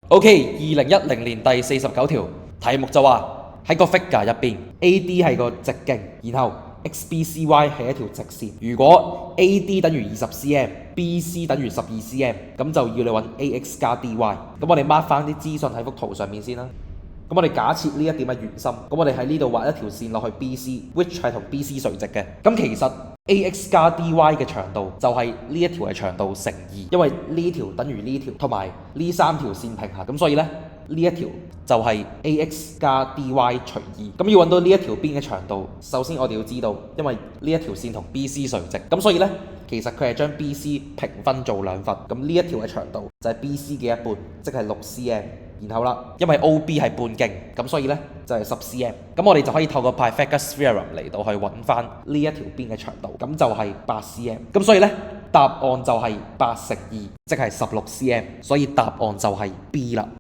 OK，2010年第49條題目就話喺個 figure 入邊 AD 係個直徑，然後 XBCY 係一條直線。如果 AD 等於20cm，BC 等於12cm，咁就要你揾 AX 加 DY。咁我哋 mark 翻啲資訊喺幅圖上面先啦。咁我哋假設呢一點係圓心，咁我哋喺呢度畫一條線落去 BC，which 係同 BC 垂直嘅。咁其實 AX 加 DY 嘅長度就係呢一條嘅長度乘2，因為呢條等於呢條，同埋呢3條線平行，咁所以呢，呢一條就係 AX 加 DY 除2。咁要揾到呢一條邊嘅長度，首先我哋要知道，因為呢一條線同 BC 垂直，咁所以呢，其實佢係將 BC 平分做2份。咁呢一條嘅長度就係 BC 嘅一半，即係6cm。然後啦，因為 OB 係半徑，咁所以呢就係10cm。咁我哋就可以透過 Pythagoras theorem 嚟到去揾翻呢一條邊嘅長度，咁就係8cm。咁所以呢，答案就係8乘2，即係16cm。所以答案就係 B 啦。